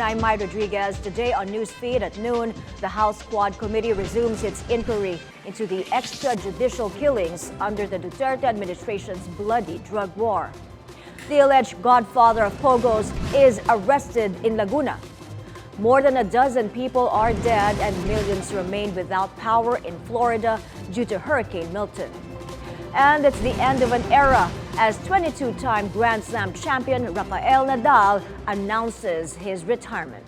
afternoon. I'm Mai Rodriguez. Today on Newsfeed at noon, the House Quad Committee resumes its inquiry into the extrajudicial killings under the Duterte administration's bloody drug war. The alleged godfather of POGOs is arrested in Laguna. More than a dozen people are dead and millions remain without power in Florida due to Hurricane Milton. And it's the end of an era as 22-time Grand Slam champion Rafael Nadal announces his retirement.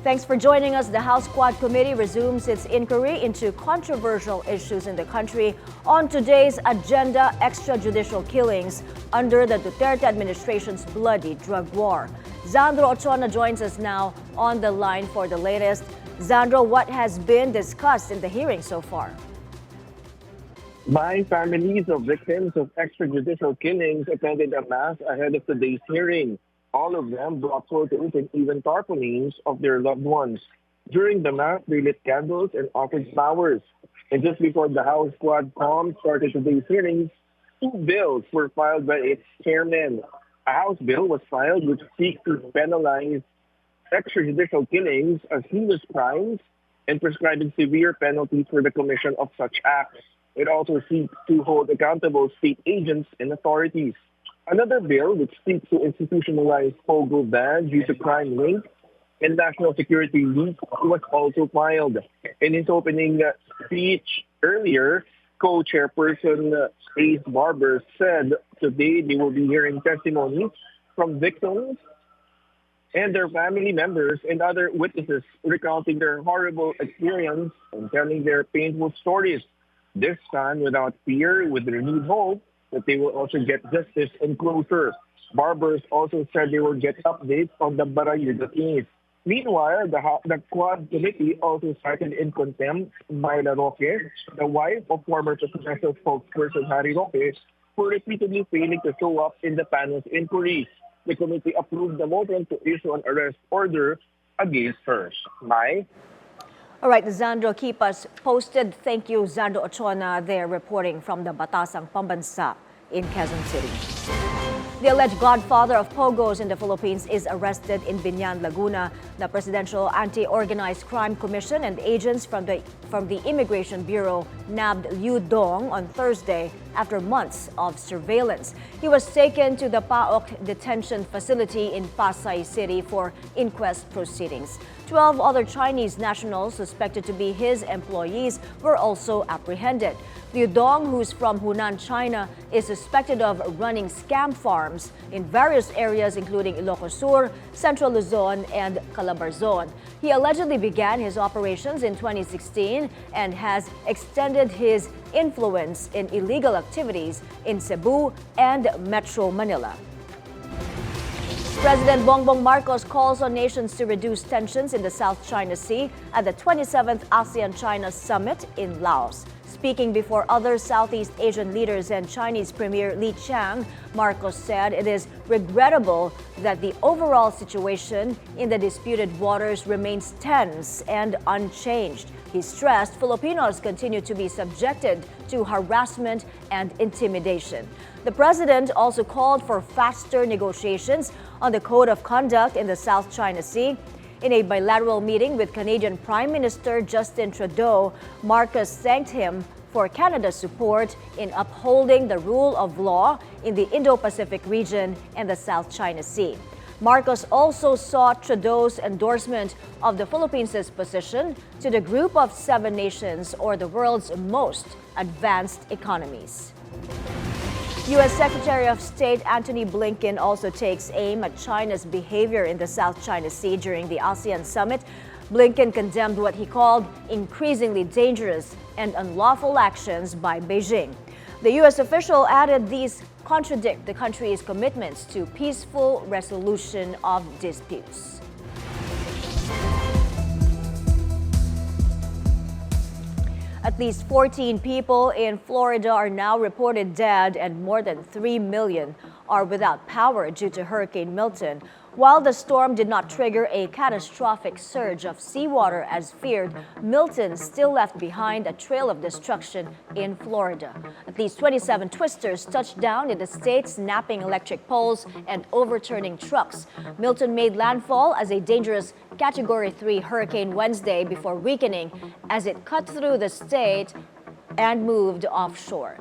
Thanks for joining us. The House Quad Committee resumes its inquiry into controversial issues in the country. On today's agenda, extrajudicial killings under the Duterte administration's bloody drug war. Xandro Ochona joins us now on the line for the latest. Xandro, what has been discussed in the hearing so far? My families of victims of extrajudicial killings attended a mass ahead of today's hearing. All of them brought photos and even tarpaulins of their loved ones. During the mass, they lit candles and offered flowers. And just before the House Quad Com started today's hearings, two bills were filed by its chairman. A House bill was filed which seeks to penalize extrajudicial killings as heinous crimes and prescribing severe penalties for the commission of such acts. It also seeks to hold accountable state agents and authorities. Another bill which seeks to institutionalize POGO ban due to crime link and national security leak was also filed. In his opening speech earlier, co-chairperson Ace Barber said today they will be hearing testimony from victims and their family members and other witnesses recounting their horrible experience and telling their painful stories. This time without fear, with renewed hope that they will also get justice and closure. Barbers also said they will get updates on the Barayuga case. Meanwhile, the Quad Committee also cited in contempt Mai Rodriguez, the wife of former presidential spokesperson Harry Roque, for repeatedly failing to show up in the panel's inquiries. The committee approved the motion to issue an arrest order against her. Mai? All right, Xandro, keep us posted. Thank you, Xandro Ochona, there reporting from the Batasang Pambansa in Quezon City. The alleged godfather of POGOs in the Philippines is arrested in Biñan, Laguna. The Presidential Anti-Organized Crime Commission and agents from the Immigration Bureau nabbed Liu Dong on Thursday after months of surveillance. He was taken to the PAOK detention facility in Pasay City for inquest proceedings. 12 other Chinese nationals suspected to be his employees were also apprehended. Liu Dong, who's from Hunan, China, is suspected of running scam farms in various areas including Ilocos Sur, Central Luzon, and Calabarzon. He allegedly began his operations in 2016 and has extended his influence in illegal activities in Cebu and Metro Manila. President Bongbong Marcos calls on nations to reduce tensions in the South China Sea at the 27th ASEAN-China Summit in Laos. Speaking before other Southeast Asian leaders and Chinese Premier Li Qiang, Marcos said it is regrettable that the overall situation in the disputed waters remains tense and unchanged. He stressed Filipinos continue to be subjected to harassment and intimidation. The president also called for faster negotiations on the Code of Conduct in the South China Sea. In a bilateral meeting with Canadian Prime Minister Justin Trudeau, Marcos thanked him for Canada's support in upholding the rule of law in the Indo-Pacific region and the South China Sea. Marcos also sought Trudeau's endorsement of the Philippines' position to the Group of Seven Nations, or the world's most advanced economies. U.S. Secretary of State Antony Blinken also takes aim at China's behavior in the South China Sea during the ASEAN summit. Blinken condemned what he called increasingly dangerous and unlawful actions by Beijing. The U.S. official added these contradict the country's commitments to peaceful resolution of disputes. At least 14 people in Florida are now reported dead and more than 3 million are without power due to Hurricane Milton. While the storm did not trigger a catastrophic surge of seawater as feared, Milton still left behind a trail of destruction in Florida. At least 27 twisters touched down in the state, snapping electric poles and overturning trucks. Milton made landfall as a dangerous Category 3 hurricane Wednesday before weakening as it cut through the state and moved offshore.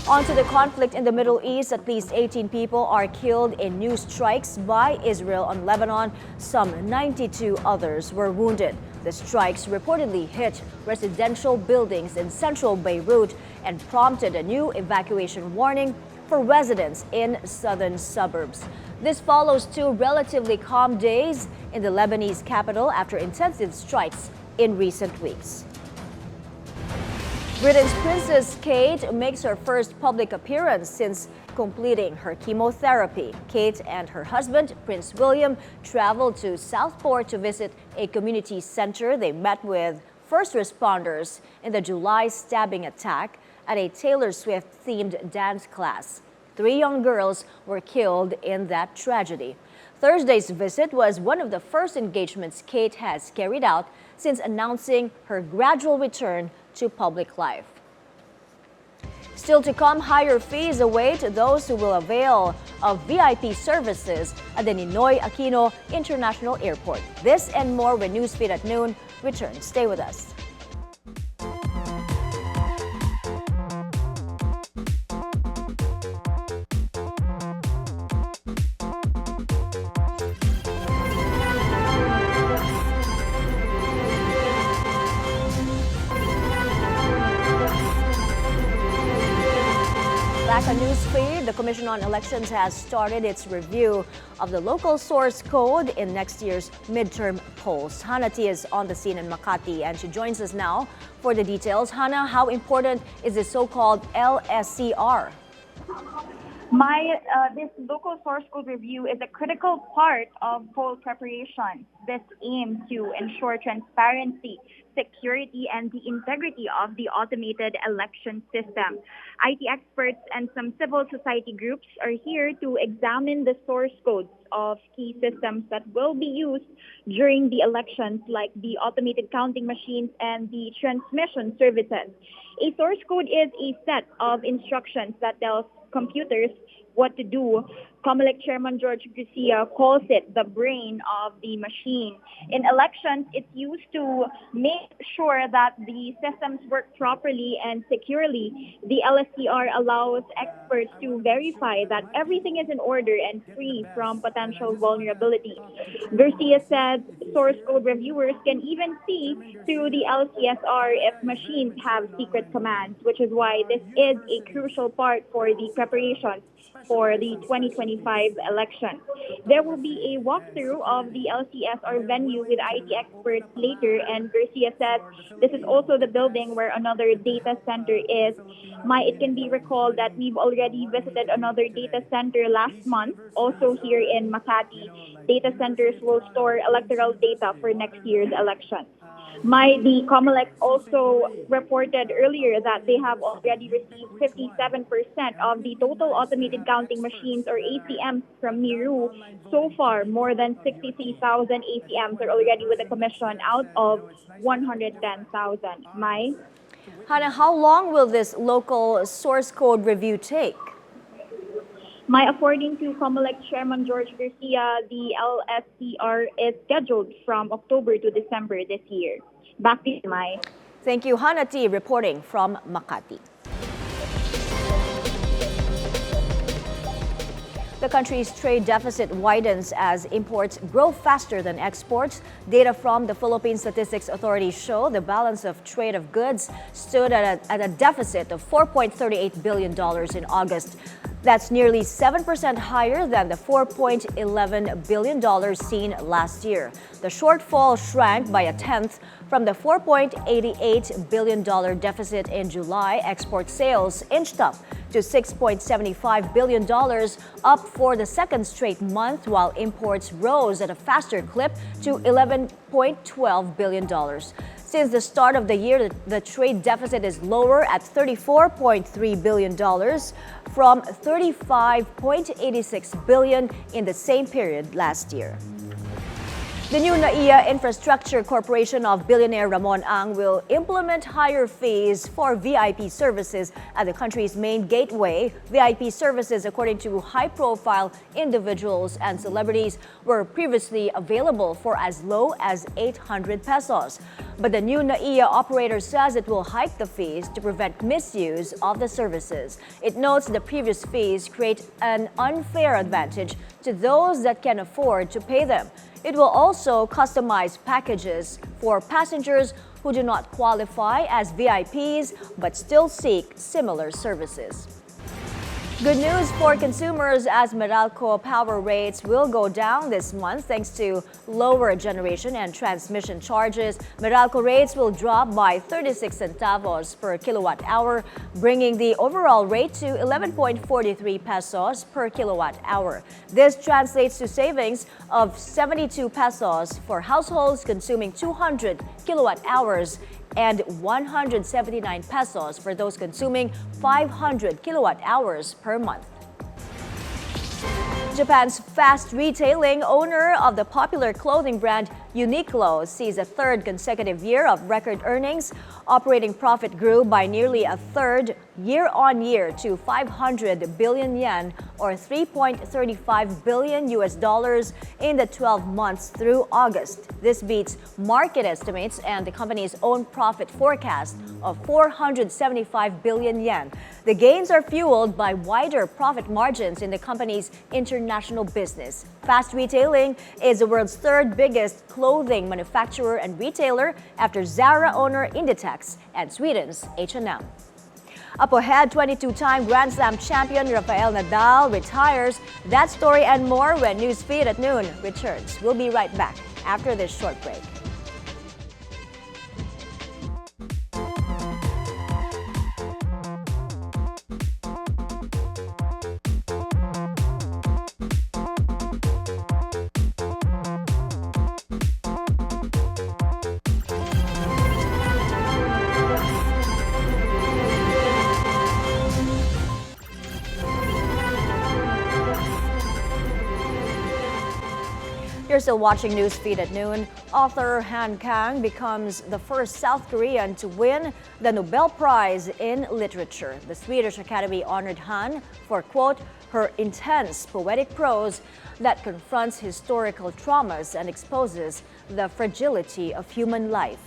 On to the conflict in the Middle East. At least 18 people are killed in new strikes by Israel on Lebanon. Some 92 others were wounded. The strikes reportedly hit residential buildings in central Beirut and prompted a new evacuation warning for residents in southern suburbs. This follows two relatively calm days in the Lebanese capital after intensive strikes in recent weeks. Britain's Princess Kate makes her first public appearance since completing her chemotherapy. Kate and her husband, Prince William, traveled to Southport to visit a community center. They met with first responders in the July stabbing attack at a Taylor Swift-themed dance class. 3 young girls were killed in that tragedy. Thursday's visit was one of the first engagements Kate has carried out since announcing her gradual return to public life. Still to come, higher fees await those who will avail of VIP services at the Ninoy Aquino International Airport. This and more when Newsfeed at noon returns. Stay with us. Back on Newsfeed, the Commission on Elections has started its review of the local source code in next year's midterm polls. Hannah T is on the scene in Makati and she joins us now for the details. Hannah, how important is the so-called LSCR? This local source code review is a critical part of poll preparation. This aims to ensure transparency, security, and the integrity of the automated election system. IT experts and some civil society groups are here to examine the source codes of key systems that will be used during the elections, like the automated counting machines and the transmission services. A source code is a set of instructions that tells computers what to do. COMELEC Chairman George Garcia calls it the brain of the machine. In elections, it's used to make sure that the systems work properly and securely. The LSCR allows experts to verify that everything is in order and free from potential vulnerabilities. Garcia said source code reviewers can even see through the LCSR if machines have secret commands, which is why this is a crucial part for the preparations for the 2025 election. There will be a walkthrough of the LCSR venue with IT experts later, and Garcia said this is also the building where another data center is. It can be recalled that we've already visited another data center last month, also here in Makati. Data centers will store electoral data for next year's election. The COMELEC also reported earlier that they have already received 57% of the total automated counting machines or ACMs from Miru. So far, more than 63,000 ACMs are already with the commission out of 110,000. Mai? Hannah, how long will this local source code review take? According to COMELEC Chairman George Garcia, the LSCR is scheduled from October to December this year. Back to you, Mai. Thank you, Hannah T, reporting from Makati. The country's trade deficit widens as imports grow faster than exports. Data from the Philippine Statistics Authority show the balance of trade of goods stood at a deficit of $4.38 billion in August. That's nearly 7% higher than the $4.11 billion seen last year. The shortfall shrank by a tenth from the $4.88 billion deficit in July. Export sales inched up to $6.75 billion, up for the second straight month, while imports rose at a faster clip to $11.12 billion. Since the start of the year, the trade deficit is lower at $34.3 billion from $35.86 billion in the same period last year. The new NAIA Infrastructure Corporation of billionaire Ramon Ang will implement higher fees for VIP services at the country's main gateway. VIP services, according to high-profile individuals and celebrities, were previously available for as low as 800 pesos. But the new NAIA operator says it will hike the fees to prevent misuse of the services. It notes the previous fees create an unfair advantage to those that can afford to pay them. It will also customize packages for passengers who do not qualify as VIPs but still seek similar services. Good news for consumers as Meralco power rates will go down this month thanks to lower generation and transmission charges. Meralco rates will drop by 36 centavos per kilowatt hour, bringing the overall rate to 11.43 pesos per kilowatt hour. This translates to savings of 72 pesos for households consuming 200 kilowatt hours and 179 pesos for those consuming 500 kilowatt hours per month. Japan's fast retailing owner of the popular clothing brand Uniqlo sees a third consecutive year of record earnings. Operating profit grew by nearly a third year-on-year to 500 billion yen or $3.35 billion in the 12 months through August. This beats market estimates and the company's own profit forecast of 475 billion yen. The gains are fueled by wider profit margins in the company's international business. Fast retailing is the world's third biggest clothing manufacturer and retailer after Zara owner Inditex and Sweden's H&M. Up ahead, 22-time Grand Slam champion Rafael Nadal retires. That story and more when Newsfeed at Noon returns. We'll be right back after this short break. You're still watching Newsfeed at Noon. Author Han Kang becomes the first South Korean to win the Nobel Prize in Literature. The Swedish Academy honored Han for, quote, her intense poetic prose that confronts historical traumas and exposes the fragility of human life.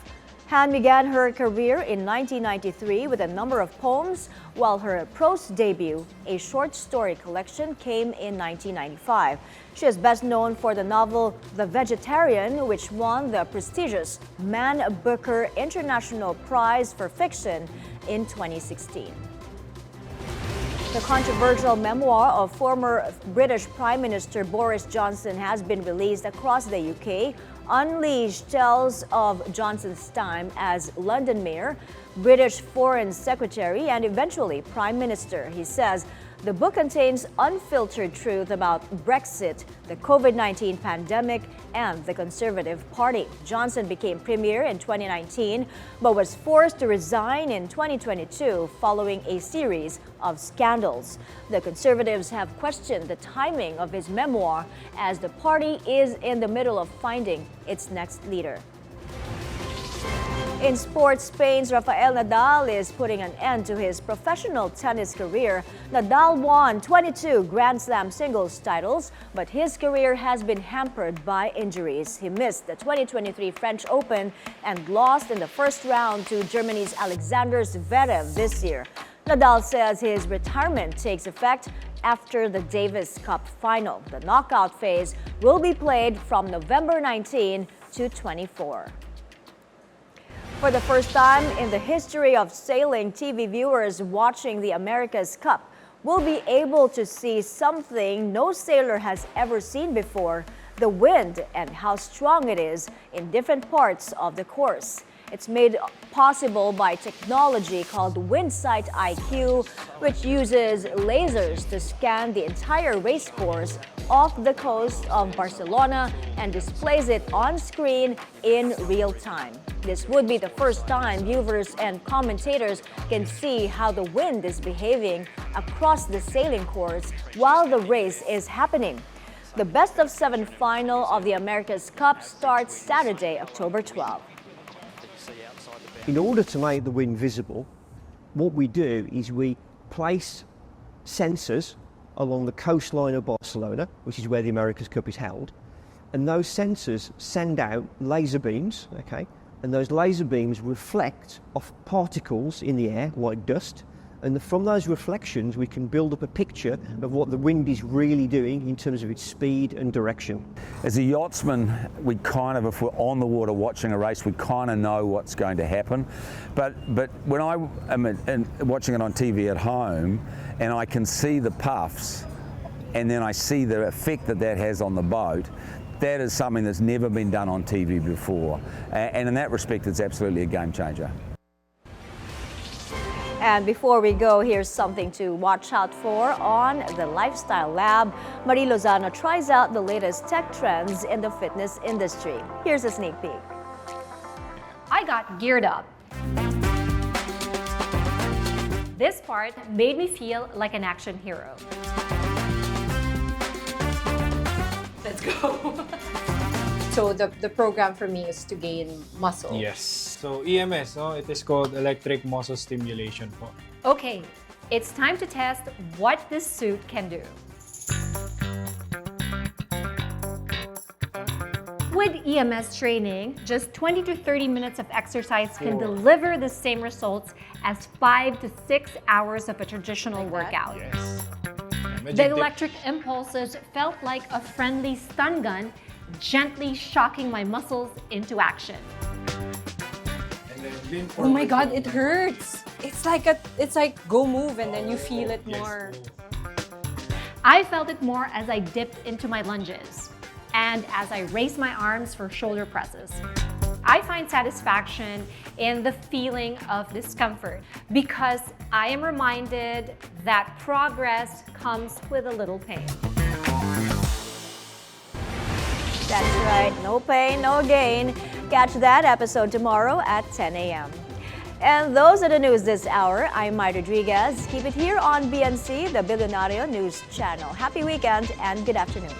Han began her career in 1993 with a number of poems, while her prose debut, a short story collection, came in 1995. She is best known for the novel The Vegetarian, which won the prestigious Man Booker International Prize for Fiction in 2016. The controversial memoir of former British Prime Minister Boris Johnson has been released across the UK. Unleashed tells of Johnson's time as London Mayor, British Foreign Secretary, and eventually Prime Minister. He says the book contains unfiltered truth about Brexit, the COVID-19 pandemic, and the Conservative Party. Johnson became premier in 2019, but was forced to resign in 2022 following a series of scandals. The Conservatives have questioned the timing of his memoir as the party is in the middle of finding its next leader. In sports, Spain's Rafael Nadal is putting an end to his professional tennis career. Nadal won 22 Grand Slam singles titles, but his career has been hampered by injuries. He missed the 2023 French Open and lost in the first round to Germany's Alexander Zverev this year. Nadal says his retirement takes effect after the Davis Cup final. The knockout phase will be played from November 19 to 24. For the first time in the history of sailing, TV viewers watching the America's Cup will be able to see something no sailor has ever seen before: the wind and how strong it is in different parts of the course. It's made possible by technology called WindSight IQ, which uses lasers to scan the entire race course off the coast of Barcelona and displays it on screen in real time. This would be the first time viewers and commentators can see how the wind is behaving across the sailing course while the race is happening. The best-of-7 final of the America's Cup starts Saturday, October 12. In order to make the wind visible, what we do is we place sensors along the coastline of Barcelona, which is where the America's Cup is held, and those sensors send out laser beams, okay, and those laser beams reflect off particles in the air like dust, and from those reflections we can build up a picture of what the wind is really doing in terms of its speed and direction. As a yachtsman, we kind of, if we're on the water watching a race, we kind of know what's going to happen. But when I am watching it on TV at home and I can see the puffs and then I see the effect that has on the boat, that is something that's never been done on TV before. And in that respect, it's absolutely a game changer. And before we go, here's something to watch out for on the Lifestyle Lab. Marie Lozano tries out the latest tech trends in the fitness industry. Here's a sneak peek. I got geared up. This part made me feel like an action hero. Let's go. So the program for me is to gain muscle. Yes. So EMS, no? It is called electric muscle stimulation po. Okay, it's time to test what this suit can do. With EMS training, just 20 to 30 minutes of exercise can deliver the same results as 5 to 6 hours of a traditional workout. Yes. The electric impulses felt like a friendly stun gun, gently shocking my muscles into action. Oh my God, it hurts. It's like go move and then you feel it more. I felt it more as I dipped into my lunges and as I raised my arms for shoulder presses. I find satisfaction in the feeling of discomfort because I am reminded that progress comes with a little pain. That's right, no pain, no gain. Catch that episode tomorrow at 10 a.m. And those are the news this hour. I'm Mai Rodriguez. Keep it here on BNC, the Billionario News Channel. Happy weekend and good afternoon.